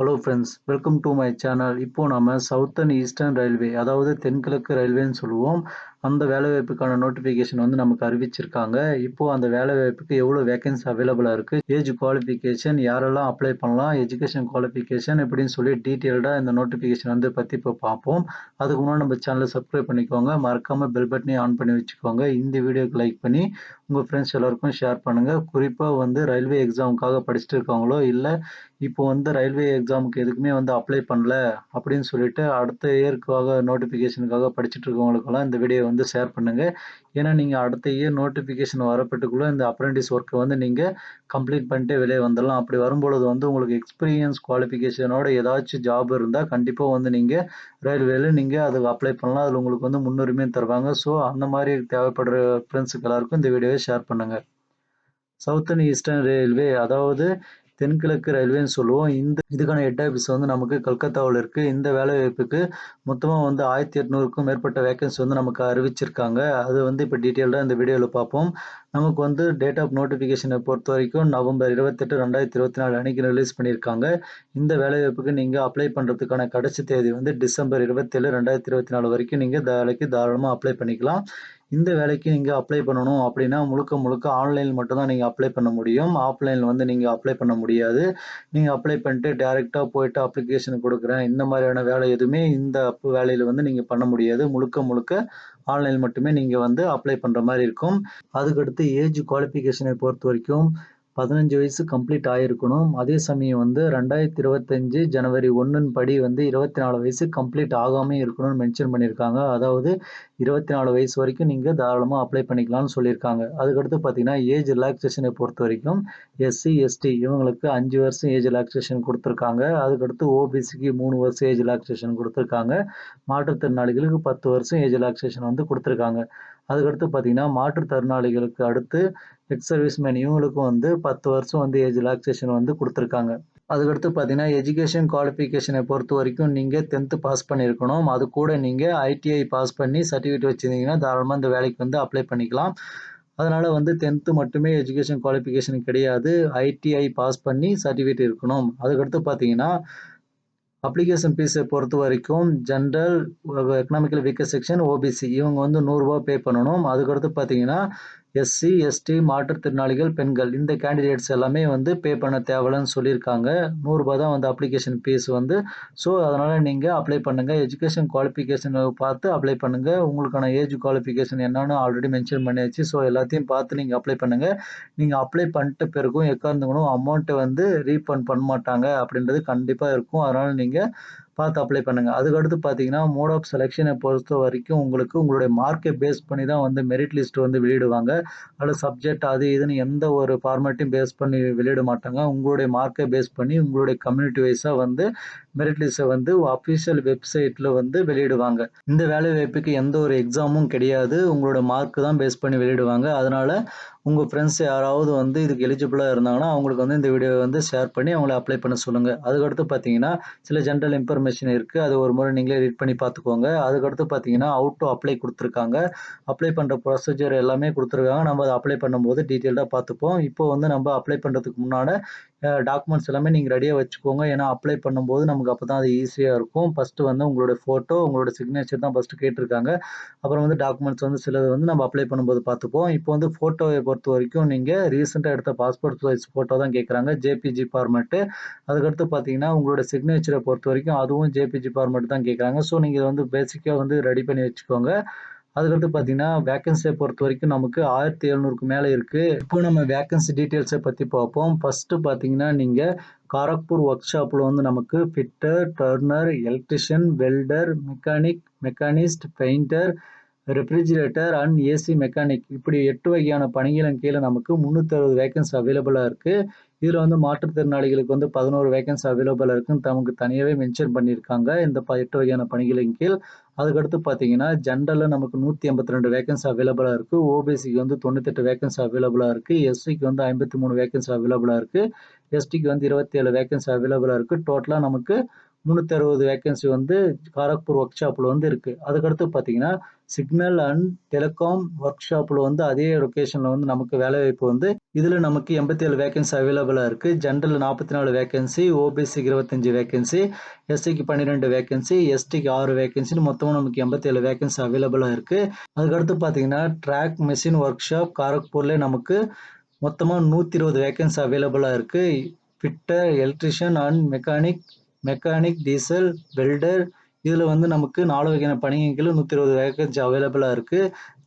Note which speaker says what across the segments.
Speaker 1: Hello friends, welcome to my channel. இப்போ நம்ம southern eastern railway, அதாவது தென்கிழக்கு ரயில்வேன்னு சொல்லுவோம். அந்த வேலைவாய்ப்புக்கான நோட்டிஃபிகேஷன் வந்து நமக்கு அறிவிச்சிருக்காங்க. இப்போ அந்த வேலைவாய்ப்புக்கு எவ்வளோ வேகன்சி அவைலபிளா இருக்கு, ஏஜ் குவாலிஃபிகேஷன், யாரெல்லாம் அப்ளை பண்ணலாம், எஜுகேஷன் குவாலிஃபிகேஷன் இப்படின்னு சொல்லி டீட்டெயில்டாக இந்த நோட்டிஃபிகேஷன் வந்து பற்றி இப்போ பார்ப்போம். அதுக்கு முன்னாடி நம்ம சேனலை சப்ஸ்கிரைப் பண்ணிக்கோங்க, மறக்காம பெல் பட்டனையும் ஆன் பண்ணி வச்சுக்கோங்க. இந்த வீடியோக்கு லைக் பண்ணி உங்கள் ஃப்ரெண்ட்ஸ் எல்லாருக்கும் ஷேர் பண்ணுங்கள். குறிப்பாக வந்து ரயில்வே எக்ஸாமுக்காக படிச்சுட்டு இருக்காங்களோ இல்லை இப்போ வந்து ரயில்வே எக்ஸாமுக்கு எதுக்குமே வந்து அப்ளை பண்ணல அப்படின்னு சொல்லிட்டு அடுத்த இயர்க்காக நோட்டிஃபிகேஷனுக்காக படிச்சுட்டு இருக்கவங்களுக்கெல்லாம் இந்த வீடியோ வந்து ஷேர் பண்ணுங்க. ஏன்னா நீங்கள் அடுத்த இயர் நோட்டிஃபிகேஷன் வரப்பட்டுக்குள்ள இந்த அப்ரெண்டிஸ் ஒர்க்கை வந்து நீங்கள் கம்ப்ளீட் பண்ணிட்டு வெளியே வந்துடலாம். அப்படி வரும்பொழுது வந்து உங்களுக்கு எக்ஸ்பீரியன்ஸ் குவாலிஃபிகேஷனோட ஏதாச்சும் ஜாப் இருந்தால் கண்டிப்பாக வந்து நீங்கள் ரயில்வேல நீங்கள் அதுக்கு அப்ளை பண்ணலாம். அதில் உங்களுக்கு வந்து முன்னுரிமையும் தருவாங்க. ஸோ அந்த மாதிரி தேவைப்படுற ஃப்ரெண்ட்ஸுக்கு எல்லாருக்கும் இந்த வீடியோவை ஷேர் பண்ணுங்கள். சவுத்தர்ன் ஈஸ்டர்ன் ரயில்வே, அதாவது தென்கிழக்கு ரயில்வேன்னு சொல்லுவோம். இதுக்கான ஹெட் ஆஃபீஸ் வந்து நமக்கு கல்கத்தாவில் இருக்குது. இந்த வேலைவாய்ப்புக்கு மொத்தமாக வந்து 1800க்கும் மேற்பட்ட வேகன்சி வந்து நமக்கு அறிவிச்சிருக்காங்க. அது வந்து இப்போ டீட்டெயில்டாக இந்த வீடியோவில் பார்ப்போம். நமக்கு வந்து டேட் ஆஃப் நோட்டிஃபிகேஷனை பொறுத்த வரைக்கும் நவம்பர் 28, 2024 அன்னைக்கு ரிலீஸ் பண்ணியிருக்காங்க. இந்த வேலைவாய்ப்புக்கு நீங்கள் அப்ளை பண்ணுறதுக்கான கடைசி தேதி வந்து டிசம்பர் 27, 2024 வரைக்கும் நீங்கள் இந்த வேலைக்கு தாராளமாக அப்ளை பண்ணிக்கலாம். இந்த வேலைக்கு நீங்கள் அப்ளை பண்ணணும் அப்படின்னா முழுக்க ஆன்லைனில் மட்டும்தான் நீங்கள் அப்ளை பண்ண முடியும். ஆஃப்லைனில் வந்து நீங்கள் அப்ளை பண்ண முடியாது. நீங்கள் அப்ளை பண்ணிட்டு டேரெக்டாக போயிட்டு அப்ளிகேஷன் கொடுக்குறேன், இந்த மாதிரியான வேலை எதுவுமே இந்த வேலையில் வந்து நீங்கள் பண்ண முடியாது. முழுக்க ஆன்லைன் மட்டுமே நீங்கள் வந்து அப்ளை பண்ணுற மாதிரி இருக்கும். அதுக்கடுத்து ஏஜ் குவாலிஃபிகேஷனை பொறுத்த வரைக்கும் 15 வயசு கம்ப்ளீட் ஆகிருக்கணும். அதே சமயம் வந்து 2025 ஜனவரி 1 படி வந்து 24 வயசு கம்ப்ளீட் ஆகாமல் இருக்கணும்னு மென்ஷன் பண்ணியிருக்காங்க. அதாவது 24 வயசு வரைக்கும் நீங்கள் தாராளமாக அப்ளை பண்ணிக்கலாம்னு சொல்லியிருக்காங்க. அதுக்கடுத்து பார்த்தீங்கன்னா ஏஜ் ரிலாக்ஸேஷனை பொறுத்த வரைக்கும் எஸ்சி எஸ்டி இவங்களுக்கு 5 வருஷம் ஏஜ் ரிலாக்ஸேஷன் கொடுத்துருக்காங்க. அதுக்கடுத்து ஓபிசிக்கு 3 வருஷம் ஏஜ் ரிலாக்ஸேஷன் கொடுத்துருக்காங்க. மாற்றுத்திறனாளிகளுக்கு 10 வருஷம் ஏஜ் ரிலாக்ஸேஷன் வந்து கொடுத்துருக்காங்க. அதுக்கடுத்து பார்த்தீங்கன்னா மாற்றுத்திறனாளிகளுக்கு அடுத்து எக்ஸ் சர்வீஸ்மேன் இவங்களுக்கும் வந்து 10 வருஷம் வந்து ஏஜ் ரிலாக்ஸேஷன் வந்து கொடுத்துருக்காங்க. அதுக்கடுத்து பார்த்தீங்கன்னா எஜுகேஷன் குவாலிஃபிகேஷனை பொறுத்த வரைக்கும் நீங்கள் 10th பாஸ் பண்ணியிருக்கணும். அது கூட நீங்கள் ஐடிஐ பாஸ் பண்ணி சர்டிஃபிகேட் வச்சுருந்தீங்கன்னா தாராளமாக இந்த வேலைக்கு வந்து அப்ளை பண்ணிக்கலாம். அதனால் வந்து 10th மட்டுமே எஜுகேஷன் குவாலிஃபிகேஷன் கிடையாது, ஐடிஐ பாஸ் பண்ணி சர்டிஃபிகேட் இருக்கணும். அதுக்கடுத்து பார்த்தீங்கன்னா அப்ளிகேஷன் ஃபீஸை பொறுத்த வரைக்கும் general, economical weaker section, OBC இவங்க வந்து 100 ரூபா பே பண்ணணும். அதுக்கடுத்து பார்த்தீங்கன்னா எஸ்சி எஸ்டி மாற்றுத்திறனாளிகள் பெண்கள் இந்த கேண்டிடேட்ஸ் எல்லாமே வந்து பே பண்ண தேவையில்லைன்னு சொல்லியிருக்காங்க. 100 ரூபா தான் வந்து அப்ளிகேஷன் ஃபீஸ் வந்து. ஸோ அதனால் நீங்கள் அப்ளை பண்ணுங்கள். எஜுகேஷன் குவாலிஃபிகேஷனை பார்த்து அப்ளை பண்ணுங்கள். உங்களுக்கான ஏஜ் குவாலிஃபிகேஷன் என்னன்னு ஆல்ரெடி மென்ஷன் பண்ணியாச்சு. ஸோ எல்லாத்தையும் பார்த்து நீங்கள் அப்ளை பண்ணுங்கள். நீங்கள் அப்ளை பண்ணிட்ட பிறகும் எக்காரணத்துக்கும் அமௌண்ட்டை வந்து ரீஃபண்ட் பண்ண மாட்டாங்க அப்படின்றது கண்டிப்பாக இருக்கும். அதனால் நீங்கள் பார்த்து அப்ளை பண்ணுங்க. அதுக்கடுத்து பார்த்தீங்கன்னா மோட் ஆஃப் செலெக்ஷனை பொறுத்த வரைக்கும் உங்களுக்கு உங்களுடைய மார்க்கை பேஸ் பண்ணி தான் வந்து மெரிட் லிஸ்ட் வந்து வெளியிடுவாங்க. அதில் சப்ஜெக்ட் அது இதுன்னு எந்த ஒரு ஃபார்மேட்டையும் பேஸ் பண்ணி வெளியிட மாட்டாங்க. உங்களுடைய மார்க்கை பேஸ் பண்ணி உங்களுடைய கம்யூனிட்டி வைஸாக வந்து மெரிட் லிஸ்ட்டை வந்து அஃபிஷியல் வெப்சைட்டில் வந்து வெளியிடுவாங்க. இந்த வேலை வாய்ப்புக்கு எந்த ஒரு எக்ஸாமும் கிடையாது, உங்களோட மார்க்கு தான் பேஸ் பண்ணி வெளியிடுவாங்க. அதனால் உங்கள் ஃப்ரெண்ட்ஸ் யாராவது வந்து இதுக்கு எலிஜிபிளாக இருந்தாங்கன்னா அவங்களுக்கு வந்து இந்த வீடியோவை வந்து ஷேர் பண்ணி அவங்கள அப்ளை பண்ண சொல்லுங்கள். அதுக்கடுத்து பார்த்தீங்கன்னா சில ஜென்ரல் இன்ஃபர்மேஷன் இருக்குது, அது ஒரு முறை நீங்களே ரீட் பண்ணி பார்த்துக்கோங்க. அதுக்கடுத்து பார்த்தீங்கன்னா அவுட் டு அப்ளை கொடுத்துருக்காங்க. அப்ளை பண்ணுற ப்ரொசீஜர் எல்லாமே கொடுத்துருக்காங்க. நம்ம அதை அப்ளை பண்ணும்போது டீட்டெயில்டாக பார்த்துப்போம். இப்போ வந்து நம்ம அப்ளை பண்ணுறதுக்கு முன்னாடி டாக்குமெண்ட்ஸ் எல்லாமே நீங்கள் ரெடியாக வச்சுக்கோங்க. ஏன்னா அப்ளை பண்ணும்போது நமக்கு அப்போ தான் அது ஈஸியாக இருக்கும். ஃபஸ்ட்டு வந்து உங்களோட ஃபோட்டோ, உங்களோட சிக்னேச்சர் தான் ஃபஸ்ட்டு கேட்டிருக்காங்க. அப்புறம் வந்து டாக்குமெண்ட்ஸ் வந்து சிலது வந்து நம்ம அப்ளை பண்ணும்போது பார்த்துப்போம். இப்போ வந்து ஃபோட்டோவை பொறுத்த வரைக்கும் நீங்கள் ரீசெண்டாக எடுத்த பாஸ்போர்ட் சைஸ் ஃபோட்டோ தான் கேட்குறாங்க, ஜேபிஜி ஃபார்மேட்டு. அதுக்கடுத்து பார்த்தீங்கன்னா உங்களோட சிக்னேச்சரை பொறுத்த வரைக்கும் அதுவும் ஜேபிஜி ஃபார்மேட் தான் கேட்குறாங்க. ஸோ நீங்கள் வந்து பேசிக்காக வந்து ரெடி பண்ணி வச்சுக்கோங்க. அதுக்கடுத்து பார்த்தீங்கன்னா வேகன்சியை பொறுத்த வரைக்கும் நமக்கு 1700க்கு மேலே இருக்குது. இப்போ நம்ம வேகன்சி டீட்டெயில்ஸை பற்றி பார்ப்போம். ஃபஸ்ட்டு பார்த்தீங்கன்னா நீங்கள் காரக்பூர் ஒர்க் ஷாப்பில் வந்து நமக்கு fitter, turner, electrician, welder, machinist, painter, refrigerator and AC mechanic இப்படி 8 வகையான பணிகளின் கீழே நமக்கு 360 வேகன்சி அவைலபிளாக இருக்குது. இதில் வந்து மாற்றுத்திறனாளிகளுக்கு வந்து 11 வேகன்சி அவைலபிளாக இருக்குன்னு நமக்கு தனியாகவே மென்ஷன் பண்ணியிருக்காங்க இந்த 8 வகையான பணிகளின் கீழ். அதுக்கடுத்து பார்த்தீங்கன்னா ஜென்ரலில் நமக்கு 182 வேகன்சி அவைலபிளாக இருக்குது. ஓபிசிக்கு வந்து 98 வேகன்சி அவைலபிளாக இருக்குது. எஸ்சிக்கு வந்து 53 வேகன்சி அவைலபிளாக இருக்குது. எஸ்டிக்கு வந்து 27 வேகன்சி அவைலபிளாக இருக்குது. டோட்டலாக நமக்கு 360 வேக்கன்சி வந்து காரக்பூர் ஒர்க் ஷாப்ல வந்து இருக்கு. அதுக்கடுத்து பார்த்தீங்கன்னா, சிக்னல் அண்ட் டெலிகாம் ஒர்க் ஷாப்ல வந்து அதே லொகேஷன்ல வந்து நமக்கு வேலைவாய்ப்பு வந்து இதுல நமக்கு 87 வேக்கன்சி அவைலபிளா இருக்கு. ஜெனரல் 44 வேக்கன்சி, ஓபிசிக்கு 25 வேக்கன்சி, எஸ்சிக்கு 12 வேக்கன்சி, எஸ்டிக்கு 6 வேக்கன்சின்னு மொத்தமா நமக்கு 87 வேக்கன்சி அவைலபிளா இருக்கு. அதுக்கடுத்து பார்த்தீங்கன்னா, ட்ராக் மெஷின் ஒர்க் ஷாப் காரக்பூர்ல நமக்கு மொத்தமா 120 வேக்கன்சி அவைலபிளா இருக்கு. Fitter, electrician and mechanic, diesel, welder இதுல வந்து நமக்கு 4 வகையான பணியின் கீழ 120 வேக்கன்சி அவைலபிளா இருக்கு.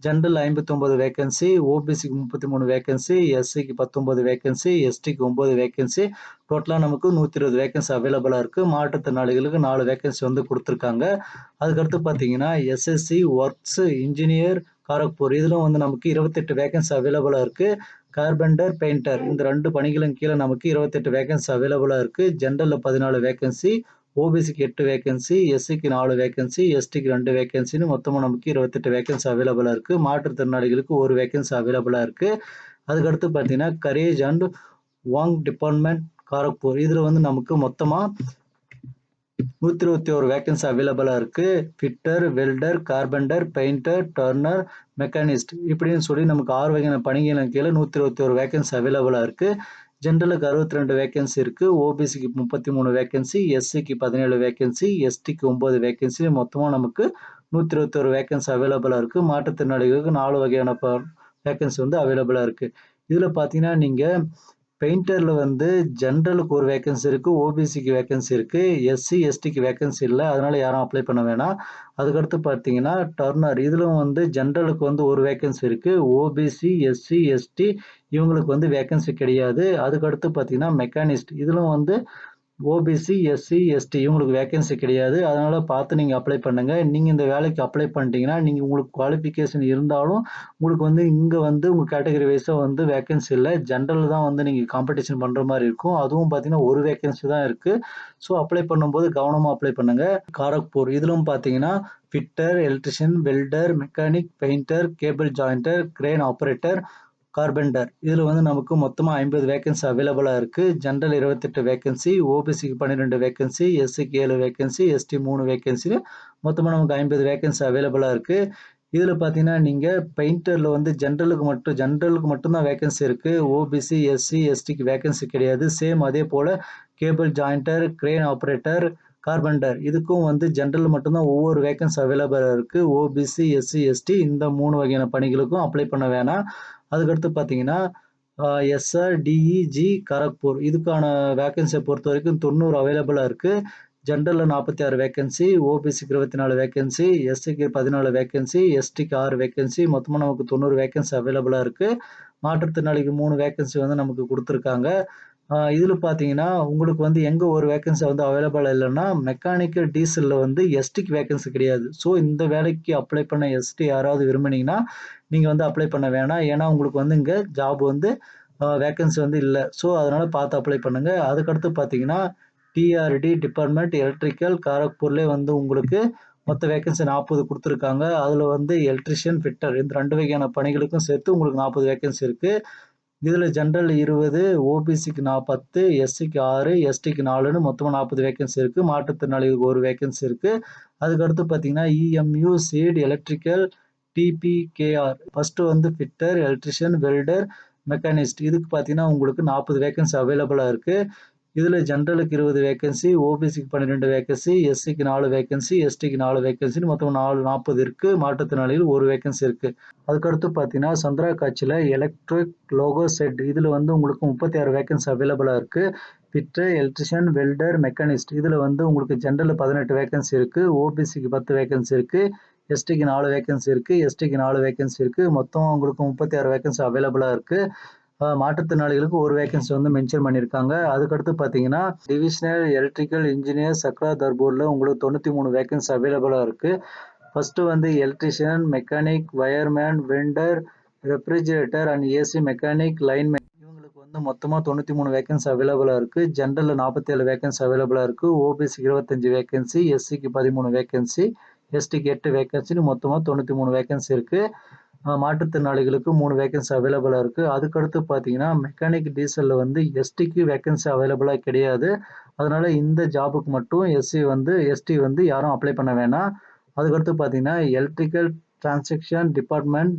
Speaker 1: ஜெனரல் 59 வேக்கன்சி, ஓபிசிக்கு 33 வேக்கன்சி, எஸ்சிக்கு 19 வேக்கன்சி, எஸ்டிக்கு 9 வேக்கன்சி டோட்டலா நமக்கு 120 வேக்கன்சி அவைலபிளா இருக்கு. மாற்றுத்திறனாளிகளுக்கு 4 வேக்கன்சி வந்து குடுத்துருக்காங்க. அதுக்கடுத்து பார்த்தீங்கன்னா, எஸ்எஸ்சி ஒர்க்ஸ் இன்ஜினியர் காரக்பூர் இதுல வந்து நமக்கு 28 வேக்கன்சி அவைலபிளா இருக்கு. கார்பெண்டர், பெயிண்டர் இந்த 2 பணிகளும் கீழ நமக்கு 28 வேக்கன்சி அவைலபிளா இருக்கு. ஜெனரல்ல 14 வேக்கன்சி, ஓபிசிக்கு 8 வேக்கன்சி, எஸ்சிக்கு 4 வேக்கன்சி, எஸ்டிக்கு 2 வேக்கன்சின்னு மொத்தமா நமக்கு 28 வேக்கன்சி அவைலபிளா இருக்கு. மாற்றுத்திறனாளிகளுக்கு 1 வேக்கன்சி அவைலபிளா இருக்கு. அதுக்கடுத்து பார்த்தீங்கன்னா, courage and Wang department Kharagpur இதுல வந்து நமக்கு மொத்தமா 121 வேக்கன்சி அவைலபிளா இருக்கு. Fitter, welder, carpenter, painter, turner, machinist இப்படின்னு சொல்லி நமக்கு 6 வகையான பணிகளின் கீழ 121 வேக்கன்சி அவைலபிளா இருக்கு. ஜெனரலுக்கு 62 வேக்கன்சி இருக்கு. ஓபிசிக்கு 33 வேக்கன்சி, எஸ்சிக்கு 17 வேக்கன்சி, எஸ்டிக்கு 9 வேக்கன்சி மொத்தமா நமக்கு 121 வேக்கன்சி அவைலபிளா இருக்கு. மாற்றுத்திறனாளிகளுக்கு 4 வகையான வேக்கன்சி வந்து அவைலபிளா இருக்கு. இதுல பார்த்தீங்கன்னா, நீங்க பெயிண்டர்ல வந்து ஜெனரலுக்கு 1 வேக்கன்சி இருக்கு. ஓபிசிக்கு வேக்கன்சி இருக்கு. எஸ்சி, எஸ்டிக்கு வேக்கன்சி இல்ல. அதனால யாரும் அப்ளை பண்ண வேணாம். அதுக்கடுத்து பார்த்தீங்கன்னா, டர்னர் இதுலும் வந்து ஜெனரலுக்கு வந்து 1 வேக்கன்சி இருக்கு. ஓபிசி, எஸ்சி, எஸ்டி இவங்களுக்கு வந்து வேக்கன்சி கிடையாது. அதுக்கடுத்து பார்த்தீங்கன்னா, மெக்கானிஸ்ட் இதுலும் வந்து ஓபிசி, எஸ்சி, எஸ்டி இவங்களுக்கு வேக்கன்சி கிடையாது. அதனால பார்த்து நீங்க அப்ளை பண்ணுங்க. நீங்க இந்த வேலைக்கு அப்ளை பண்ணிட்டீங்கன்னா, நீங்க உங்களுக்கு குவாலிஃபிகேஷன் இருந்தாலும் உங்களுக்கு வந்து இங்க வந்து உங்க கேட்டகரி வைஸா வந்து வேக்கன்சி இல்ல. ஜெனரல் தான் வந்து நீங்க காம்படிஷன் பண்ற மாரி இருக்கும். அதுவும் பார்த்தீங்கன்னா, 1 வேக்கன்சி தான் இருக்கு. ஸோ அப்ளை பண்ணும்போது கவனமா அப்ளை பண்ணுங்க. காரக்பூர் இதிலும் பார்த்தீங்கன்னா, fitter, electrician, welder, mechanic, painter, cable jointer, crane operator, carpenter இதுல வந்து நமக்கு மொத்தமா 50 வேக்கன்சி அவைலபிளா இருக்கு. ஜெனரல் 28 வேக்கன்சி, ஓபிசிக்கு 12 வேக்கன்சி, எஸ்சிக்கு 7 வேக்கன்சி, எஸ்டி 3 வேக்கன்சின்னு மொத்தமா நமக்கு 50 வேக்கன்சி அவைலபிளா இருக்கு. இதுல பார்த்தீங்கன்னா, நீங்க பெயிண்டர்ல வந்து ஜெனரலுக்கு மட்டும் தான் வேக்கன்சி இருக்கு. ஓபிசி, எஸ்சி, எஸ்டிக்கு வேக்கன்சி கிடையாது. சேம் அதே போல cable jointer, crane operator, carpenter இதுக்கும் வந்து ஜெனரல் மட்டும் தான் ஒவ்வொரு வேக்கன்சி அவைலபிளா இருக்கு. ஓபிசி, எஸ்சி, எஸ்டி இந்த 3 வகையான பணிகளுக்கும் அப்ளை பண்ண வேணாம். அதுக்கடுத்து பார்த்தீங்கன்னா, எஸ்ஆர், டிஇஜி கரக்பூர் இதுக்கான வேக்கன்சிய பொறுத்தவரைக்கும் 90 அவைலபிளா இருக்கு. ஜெனரல்ல 46 வேக்கன்சி, ஓபிசிக்கு 24 வேக்கன்சி, எஸ்சிக்கு 14 வேக்கன்சி, எஸ்டிக்கு 6 வேக்கன்சி மொத்தமா நமக்கு 90 வேக்கன்சி அவைலபிளா இருக்கு. மாற்றுத்திறனாளிக்கு 3 வேக்கன்சி வந்து நமக்கு குடுத்துருக்காங்க. இதுல பார்த்தீங்கன்னா, உங்களுக்கு வந்து எங்க ஒரு வேக்கன்சி வந்து அவைலபிளா இல்லன்னா, மெக்கானிக்கல் டீசல்ல வந்து எஸ்டிக்கு வேக்கன்சி கிடையாது. ஸோ இந்த வேலைக்கு அப்ளை பண்ண எஸ்டி யாராவது விரும்புனீங்கன்னா, நீங்க வந்து அப்ளை பண்ண வேணாம். ஏன்னா உங்களுக்கு வந்து இங்க ஜாப் வந்து வேக்கன்சி வந்து இல்ல. ஸோ அதனால பார்த்து அப்ளை பண்ணுங்க. அதுக்கடுத்து பார்த்தீங்கன்னா, டிஆர்டி டிபார்ட்மெண்ட் எலக்ட்ரிக்கல் காரக்பூர்லயே வந்து உங்களுக்கு மொத்த வேக்கன்சி 40 குடுத்துருக்காங்க. அதுல வந்து எலக்ட்ரிஷியன், ஃபிட்டர் இந்த 2 வகையான பணிகளுக்கும் சேர்த்து உங்களுக்கு 40 வேக்கன்சி இருக்கு. இதுல ஜெனரல் 20, ஓபிசிக்கு 10, எஸ்சிக்கு 6, எஸ்டிக்கு 4ன்னு மொத்தமா 40 வேக்கன்சி இருக்கு. மாற்றுத்திறனாளிகளுக்கு 1 வேக்கன்சி இருக்கு. அதுக்கடுத்து பார்த்தீங்கன்னா, இஎம்யூ, சீட், எலக்ட்ரிக்கல், டிபிகேஆர் ஃபர்ஸ்ட் வந்து ஃபிட்டர், எலக்ட்ரிஷியன், வெல்டர், மெக்கானிஸ்ட் இதுக்கு பார்த்தீங்கன்னா, உங்களுக்கு 40 வேக்கன்சி அவைலபிளா இருக்கு. இதுல ஜெனரலுக்கு 20 வேக்கன்சி, ஓபிசிக்கு 12 வேக்கன்சி, எஸ்சிக்கு 4 வேக்கன்சி, எஸ்டிக்கு 4 வேக்கன்சின்னு மொத்தம் 40 இருக்கு. மாற்றுத்திறனாளிகள் 1 வேக்கன்சி இருக்கு. அதுக்கடுத்து பார்த்தீங்கன்னா, சந்திராகாட்சியில எலக்ட்ரிக் லோகோ செட் இதுல வந்து உங்களுக்கு 36 வேக்கன்சி அவைலபிளா இருக்கு. ஃபிட்டர், எலக்ட்ரிஷியன், வெல்டர், மெக்கானிஸ்ட் இதுல வந்து உங்களுக்கு ஜெனரல்ல 18 வேக்கன்சி இருக்கு. ஓபிசிக்கு 10 வேக்கன்சி இருக்கு. எஸ்டிக்கு 4 வேக்கன்சி இருக்கு. எஸ்டிக்கு 4 வேக்கன்சி இருக்கு. மொத்தம் உங்களுக்கு 36 வேக்கன்சி அவைலபிளா இருக்கு. மாற்றுத்திறனாளிகளுக்கு 1 வேக்கன்சி வந்து மென்ஷன் பண்ணியிருக்காங்க. அதுக்கடுத்து பார்த்தீங்கன்னா, டிவிஷனல் எலக்ட்ரிக்கல் இன்ஜினியர் சக்ரா தர்பூர்ல உங்களுக்கு 93 வேக்கன்சி அவைலபிளா இருக்கு. ஃபர்ஸ்ட் வந்து electrician, mechanic, wireman, welder, refrigerator and AC mechanic, lineman இவங்களுக்கு வந்து மொத்தமா 93 வேக்கன்சி அவைலபிளா இருக்கு. ஜெனரல்ல 47 வேக்கன்சி அவைலபிளா இருக்கு. ஓபிசிக்கு 25 வேக்கன்சி, எஸ்சிக்கு 13 வேக்கன்சி, எஸ்டிக்கு 8 வேக்கன்சின்னு மொத்தமா 93 வேக்கன்சி இருக்கு. மாற்றுத்திறனாளிகளுக்கு 3 வேக்கன்சி அவைலபிளா இருக்கு. அதுக்கடுத்து பார்த்தீங்கன்னா, மெக்கானிக் டீசல்ல வந்து எஸ்டிக்கு வேக்கன்சி அவைலபிளா கிடையாது. அதனால இந்த ஜாபுக்கு மட்டும் எஸ்டி வந்து யாரும் அப்ளை பண்ண வேணாம். அதுக்கடுத்து பார்த்தீங்கன்னா, எலக்ட்ரிக்கல் டிரான்சாக்ஷன் டிபார்ட்மெண்ட்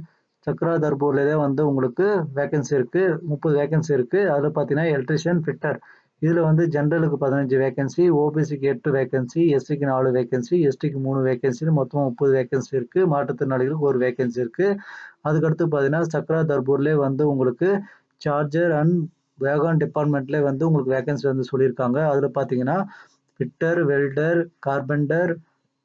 Speaker 1: சக்ராதர்பூர்ல தான் வந்து உங்களுக்கு வேக்கன்சி இருக்கு. 30 வேக்கன்சி இருக்கு. அதுல பார்த்தீங்கன்னா, எலக்ட்ரீஷியன், ஃபிட்டர். இதுல வந்து ஜெனரலுக்கு 15 வேக்கன்சி, ஓபிசிக்கு 8 வேக்கன்சி, எஸ்சிக்கு 4 வேக்கன்சி, எஸ்டிக்கு 3 வேக்கன்சின்னு மொத்தமா 30 வேக்கன்சி இருக்கு. மாற்றுத்திறனாளிகளுக்கு 1 வேக்கன்சி இருக்கு. அதுக்கடுத்து பார்த்தீங்கன்னா, சக்ராதர்பூர்லயே வந்து உங்களுக்கு சார்ஜர் அண்ட் வேகான் டிபார்ட்மெண்ட்லயே வந்து உங்களுக்கு வேக்கன்சி வந்து சொல்லியிருக்காங்க. அதுல பார்த்தீங்கன்னா, fitter, welder, carpenter,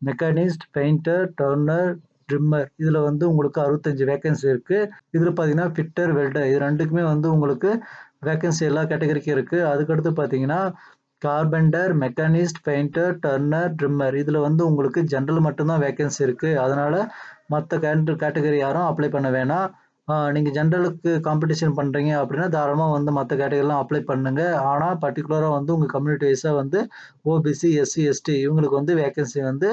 Speaker 1: machinist, painter, turner, trimmer இதுல வந்து உங்களுக்கு 65 வேக்கன்சி இருக்கு. இதுல பார்த்தீங்கன்னா, ஃபிட்டர், வெல்டர் இது 2க்குமே வந்து உங்களுக்கு வேக்கன்சி எல்லா கேட்டகரிக்கும் இருக்கு. அதுக்கடுத்து பார்த்தீங்கன்னா, carpenter, machinist, painter, turner, trimmer இதுல வந்து உங்களுக்கு ஜெனரல் மட்டும் தான் வேக்கன்சி இருக்கு. அதனால மத்த கேட்டகரி யாரும் அப்ளை பண்ண வேணாம். நீங்க ஜெனரலுக்கு காம்படிஷன் பண்றீங்க அப்படின்னா, தாராளமா வந்து மத்த கேட்டகரிலாம் அப்ளை பண்ணுங்க. ஆனா பர்ட்டிகுலரா வந்து உங்க கம்யூனிட்டி வைஸா வந்து ஓபிசி, எஸ்சி, எஸ்டி இவங்களுக்கு வந்து வேக்கன்சி வந்து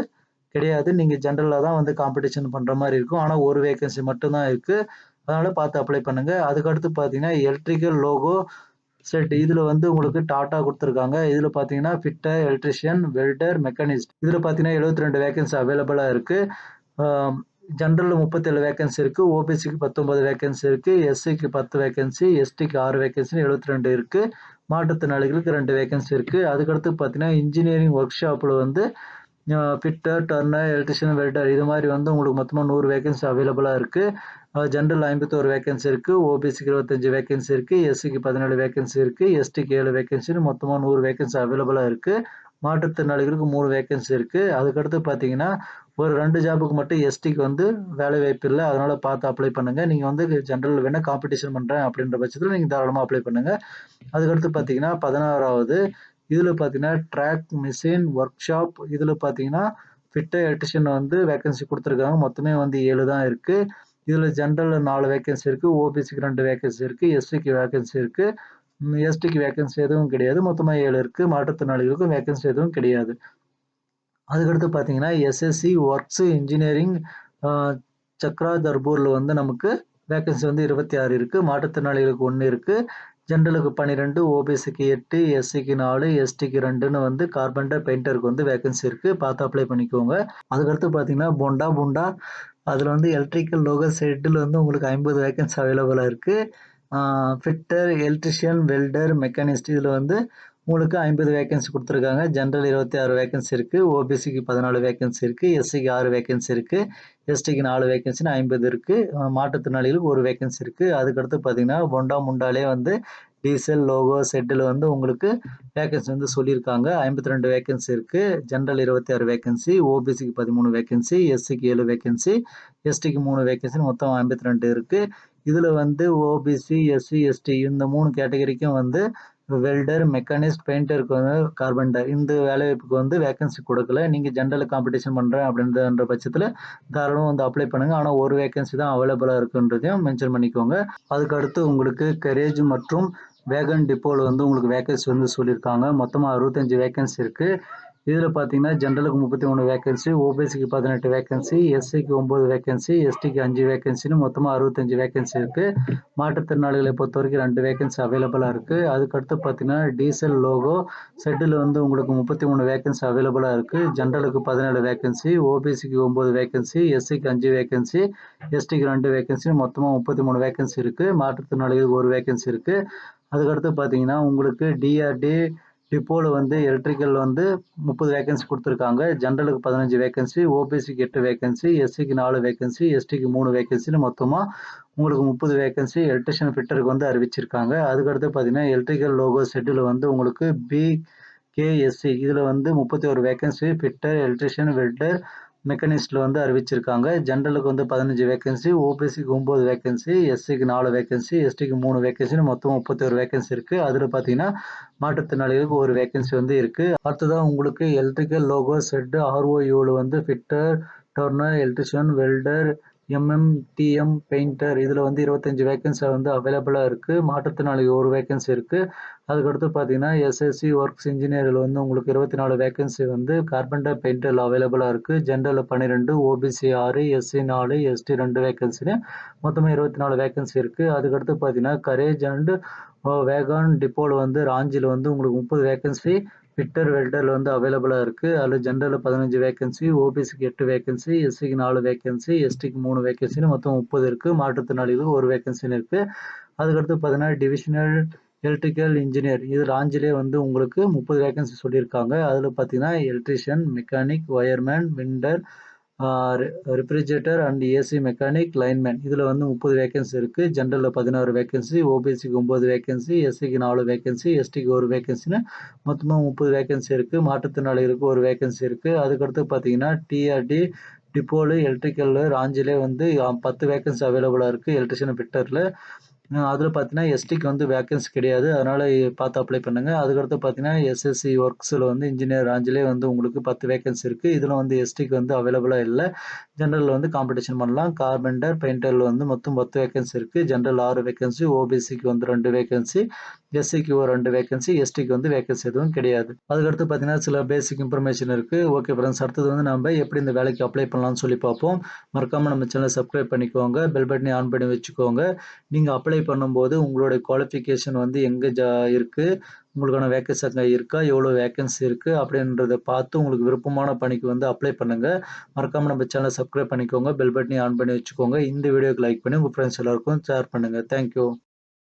Speaker 1: கிடையாது. நீங்க ஜெனரலா தான் வந்து காம்படிஷன் பண்ற மாரி இருக்கும். ஆனா ஒரு வேக்கன்சி மட்டும் தான் இருக்கு. அதனால பார்த்து அப்ளை பண்ணுங்க. அதுக்கடுத்து பார்த்தீங்கன்னா, எலக்ட்ரிக்கல் லோகோ செட் இதுல வந்து உங்களுக்கு டாட்டா குடுத்துருக்காங்க. இதுல பார்த்தீங்கன்னா, ஃபிட்டர், எலக்ட்ரிஷியன், வெல்டர், மெக்கானிஸ்ட் இதுல பார்த்தீங்கன்னா 72 வேக்கன்சி அவைலபிளா இருக்கு. ஆ ஜெனரல்ல 37 வேக்கன்சி இருக்கு. ஓபிசிக்கு 19 வேக்கன்சி இருக்கு. எஸ்சிக்கு 10 வேக்கன்சி, எஸ்டிக்கு 6 வேக்கன்சின்னு 72 இருக்கு. மாற்றுத்திறனாளிகளுக்கு 2 வேக்கன்சி இருக்கு. அதுக்கடுத்து பார்த்தீங்கன்னா, இன்ஜினியரிங் ஒர்க் ஷாப்ல வந்து ஃபிட்டர், டர்னர், எலக்ட்ரிஷியன், வெல்டர் இது மாதிரி வந்து உங்களுக்கு மொத்தமா 100 வேக்கன்சி அவைலபிளா இருக்கு. ஜெனரல் 51 வேக்கன்சி இருக்கு. ஓபிசிக்கு 25 வேக்கன்சி இருக்கு. எஸ்சிக்கு 17 வேக்கன்சி இருக்கு. எஸ்டிக்கு 7 வேக்கன்சின்னு மொத்தமா 100 வேக்கன்சி அவைலபிளா இருக்கு. மாற்றுத்திறனாளிகளுக்கு 3 வேக்கன்சி இருக்கு. அதுக்கடுத்து பார்த்தீங்கன்னா, ஒரு 2 ஜாபுக்கு மட்டும் எஸ்டிக்கு வந்து வேலை வாய்ப்பு இல்ல. அதனால பார்த்து அப்ளை பண்ணுங்க. நீங்க வந்து ஜெனரல் வேணா காம்படிஷன் பண்றேன் அப்படின்ற பட்சத்துல நீங்க தாராளமா அப்ளை பண்ணுங்க. அதுக்கடுத்து பார்த்தீங்கன்னா, 16வது இதுல பார்த்தீங்கன்னா, ட்ராக் மிஷின் ஒர்க் ஷாப் இதுல பார்த்தீங்கன்னா, ஃபிட்டர், எலக்ட்ரிஷியன் வந்து வேக்கன்சி குடுத்துருக்காங்க. மொத்தமே வந்து 7 தான் இருக்கு. இதுல ஜெனரல்ல 4 வேக்கன்சி இருக்கு. ஓபிசிக்கு 2 வேக்கன்சி இருக்கு. எஸ்சிக்கு வேக்கன்சி இருக்கு. எஸ்டிக்கு வேக்கன்சி எதுவும் கிடையாது. மொத்தமா 7 இருக்கு. மாற்றுத்திறனாளிகளுக்கும் வேக்கன்சி எதுவும் கிடையாது. அதுக்கடுத்து பார்த்தீங்கன்னா, எஸ்எஸ்சி ஒர்க்ஸ் இன்ஜினியரிங் அ சக்ராதர்பூர்ல வந்து நமக்கு வேக்கன்சி வந்து 26 இருக்கு. மாற்றுத்திறனாளிகளுக்கு 1 இருக்கு. ஜெனரலுக்கு 12, ஓபிசிக்கு 8, எஸ்சிக்கு 4, எஸ்டிக்கு 2ன்னு வந்து கார்பெண்டர், பெயிண்டருக்கு வந்து வேக்கன்சி இருக்கு. பார்த்து அப்ளை பண்ணிக்கோங்க. அதுக்கடுத்து பார்த்தீங்கன்னா, பொண்டா புண்டா அதுல வந்து எலக்ட்ரிக்கல் லோகோ செட்ல வந்து உங்களுக்கு 50 வேக்கன்சி அவைலபிளா இருக்கு. ஃபிட்டர், எலக்ட்ரிஷியன், வெல்டர், மெக்கானிஸ்ட் இதுல வந்து உங்களுக்கு 50 வேக்கன்சி குடுத்துருக்காங்க. ஜெனரல் 26 வேக்கன்சி இருக்கு. ஓபிசிக்கு 14 வேக்கன்சி இருக்கு. எஸ்சிக்கு 6 வேக்கன்சி இருக்கு. எஸ்டிக்கு 4 வேக்கன்சின்னு 50 இருக்கு. மாற்றுத்திறனாளிகளுக்கு 1 வேக்கன்சி இருக்கு. அதுக்கடுத்து பார்த்தீங்கன்னா, பொண்டா முண்டாலே வந்து டீசல், லோகோ, செட்ல வந்து உங்களுக்கு வேக்கன்சி வந்து சொல்லியிருக்காங்க. 52 வேக்கன்சி இருக்கு. ஜெனரல் 26 வேக்கன்சி, ஓபிசிக்கு 13 வேக்கன்சி, எஸ்சிக்கு 7 வேக்கன்சி, எஸ்டிக்கு 3 வேக்கன்சின்னு மொத்தம் 52 இருக்கு. இதுல வந்து ஓபிசி, எஸ்சி, எஸ்டி இந்த 3 கேட்டகரிக்கும் வந்து வெல்டர், மெக்கானிஸ்ட், பெயிண்டருக்கு வந்து கார்பெண்டர் இந்த வேலைவாய்ப்புக்கு வந்து வேக்கன்சி குடுக்கல. நீங்க ஜெனரல் காம்படிஷன் பண்றேன் அப்படின்ற பட்சத்துல தாராளமா வந்து அப்ளை பண்ணுங்க. ஆனா ஒரு வேக்கன்சி தான் அவைலபிளா இருக்குன்றதையும் மென்ஷன் பண்ணிக்கோங்க. அதுக்கு அடுத்து உங்களுக்கு கரேஜ் மற்றும் வேகன் டிப்போல வந்து உங்களுக்கு வேக்கன்சி வந்து சொல்லியிருக்காங்க. மொத்தமா 65 வேக்கன்சி இருக்கு. இதுல பார்த்தீங்கன்னா, ஜெனரலுக்கு 33 வேக்கன்சி, ஓபிசிக்கு 18 வேக்கன்சி, எஸ்சிக்கு 9 வேக்கன்சி, எஸ்டிக்கு 5 வேக்கன்சின்னு மொத்தமா 65 வேக்கன்சி இருக்கு. மாற்றுத்திறனாளிகளை பொறுத்தவரைக்கும் 2 வேக்கன்சி அவைலபிளா இருக்கு. அதுக்கடுத்து பார்த்தீங்கன்னா, டீசல் லோகோ செட்ல வந்து உங்களுக்கு 33 வேக்கன்சி அவைலபிளா இருக்கு. ஜெனரலுக்கு 17 வேக்கன்சி, ஓபிசிக்கு 9 வேக்கன்சி, எஸ்சிக்கு 5 வேக்கன்சி, எஸ்டிக்கு 2 வேக்கன்சி மொத்தமா 33 வேக்கன்சி இருக்கு. மாற்றுத்திறனாளிகளுக்கு 1 வேக்கன்சி இருக்கு. அதுக்கடுத்து பார்த்தீங்கன்னா, உங்களுக்கு டிஆர்டி டிப்போல வந்து எலக்ட்ரிக்கல் வந்து 30 வேக்கன்சி குடுத்துருக்காங்க. ஜெனரலுக்கு 15 வேக்கன்சி, ஓபிசிக்கு 8 வேக்கன்சி, எஸ்சிக்கு 4 வேக்கன்சி, எஸ்டிக்கு 3 வேக்கன்சின்னு மொத்தமா உங்களுக்கு 30 வேக்கன்சி எலக்ட்ரிஷியன், ஃபிட்டருக்கு வந்து அறிவிச்சிருக்காங்க. அதுக்கடுத்து பார்த்தீங்கன்னா, எலக்ட்ரிக்கல் லோகோ செட்ல வந்து உங்களுக்கு பிகேஎஸ்சி இதுல வந்து 31 வேக்கன்சி ஃபிட்டர், எலக்ட்ரிஷியன், வெல்டர், மெக்கானிஸ்ட்ல வந்து அறிவிச்சிருக்காங்க. ஜெனரலுக்கு வந்து 15 வேக்கன்சி, ஓபிசிக்கு 9 வேக்கன்சி, எஸ்சிக்கு 4 வேக்கன்சி, எஸ்டிக்கு 3 வேக்கன்சின்னு மொத்தம் 31 வேக்கன்சி இருக்கு. அதுல பார்த்தீங்கன்னா, மாற்றுத்திறனாளிகளுக்கு 1 வேக்கன்சி வந்து இருக்கு. அடுத்ததா உங்களுக்கு எலக்ட்ரிக்கல் லோகோ செட் ஆர்ஓயூல வந்து fitter, turner, electrician, welder, MMTM painter இதுல வந்து 25 வேக்கன்சி வந்து அவைலபிளா இருக்கு. மாற்றுத்திறனாளிக்கு 1 வேக்கன்சி இருக்கு. அதுக்கடுத்து பார்த்தீங்கன்னா, எஸ்எஸ்சி ஒர்க்ஸ் இன்ஜினியர்ல வந்து உங்களுக்கு 24 வேக்கன்சி வந்து கார்பெண்டர், பெயிண்டர்ல அவைலபிளா இருக்கு. ஜெனரல்ல 12, ஓபிசி 6, எஸ்சி 4, எஸ்டி 2 வேக்கன்சின்னு மொத்தமா 24 வேக்கன்சி இருக்கு. அதுக்கடுத்து பார்த்தீங்கன்னா, கரேஜ் அண்ட் வேகான் டிப்போல வந்து ராஞ்சில வந்து உங்களுக்கு 30 வேக்கன்சி ஃபிட்டர், வெல்டர்ல வந்து அவைலபிளா இருக்கு. அதுல ஜெனரல்ல 15 வேக்கன்சி, ஓபிசிக்கு 8 வேக்கன்சி, எஸ்சிக்கு 4 வேக்கன்சி, எஸ்டிக்கு 3 வேக்கன்சின்னு மொத்தம் 30 இருக்கு. மாற்றுத்திறனாளிகளுக்கு 1 வேக்கன்சின்னு இருக்கு. அதுக்கடுத்து பார்த்தீங்கன்னா, டிவிஷனல் எலக்ட்ரிக்கல் இன்ஜினியர் இது ராஞ்சிலே வந்து உங்களுக்கு 30 வேக்கன்சி சொல்லியிருக்காங்க. அதுல பார்த்தீங்கன்னா, electrician, mechanic, wireman, welder, refrigerator and AC mechanic, lineman இதுல வந்து 30 வேக்கன்சி இருக்கு. ஜெனரல்ல 16 வேக்கன்சி, ஓபிசிக்கு 9 வேக்கன்சி, எஸ்சிக்கு 4 வேக்கன்சி, எஸ்டிக்கு 1 வேக்கன்சின்னு மொத்தமா 30 வேக்கன்சி இருக்கு. மாற்றுத்திறனாளிகளுக்கு 1 வேக்கன்சி இருக்கு. அதுக்கடுத்து பார்த்தீங்கன்னா, டிஆர்டி டிப்போல எலக்ட்ரிக்கல்ல ராஞ்சிலே வந்து 10 வேக்கன்சி அவைலபிளா இருக்கு. எலக்ட்ரிஷியன், ஃபிட்டர்ல. அதுல பார்த்தீங்கன்னா, எஸ்டிக்கு வந்து வேக்கன்சி கிடையாது. அதனால பார்த்து அப்ளை பண்ணுங்க. அதுக்கடுத்து பார்த்தீங்கன்னா, எஸ்எஸ்சி ஒர்க்ஸ்ல வந்து இன்ஜினியர் ராஞ்சிலே வந்து உங்களுக்கு 10 வேக்கன்சி இருக்கு. இதுல வந்து எஸ்டிக்கு வந்து அவைலபிளா இல்ல. ஜெனரல்ல வந்து காம்படிஷன் பண்ணலாம். கார்பெண்டர், பெயிண்டர்ல வந்து மொத்தம் 10 வேக்கன்சி இருக்கு. ஜெனரல் 6 வேக்கன்சி, ஓபிசிக்கு வந்து 2 வேக்கன்சி, எஸ்சிக்கு ஒரு 2 வேக்கன்சி, எஸ்டிக்கு வந்து வேக்கன்சி எதுவும் கிடையாது. அதுக்கடுத்து பார்த்தீங்கன்னா, சில பேசிக் இன்ஃபர்மேஷன் இருக்கு. ஓகே ஃப்ரெண்ட்ஸ், அடுத்தது வந்து நம்ம எப்படி இந்த வேலைக்கு அப்ளை பண்ணலாம்னு சொல்லி பார்ப்போம். மறக்காம நம்ம சேனலை சப்ஸ்கிரைப் பண்ணிக்கோங்க. பெல் பட்டனை ஆன் பண்ணி வச்சுக்கோங்க. நீங்க அப்ளை பண்ணும்போது உங்களுடைய குவாலிஃபிகேஷன் வந்து எங்க இருக்கு, உங்களுக்கான வேக்கன்சி அங்க இருக்கா, எவ்வளோ வேக்கன்சி இருக்கு அப்படின்றத பார்த்து உங்களுக்கு விருப்பமான பணிக்கு வந்து அப்ளை பண்ணுங்க. மறக்காம நம்ம சேனலை சப்ஸ்கிரைப் பண்ணிக்கோங்க. பெல் பட்டனை ஆன் பண்ணி வச்சுக்கோங்க. இந்த வீடியோக்கு லைக் பண்ணி உங்க ஃப்ரெண்ட்ஸ் எல்லாருக்கும் ஷேர் பண்ணுங்க. தேங்க்யூ.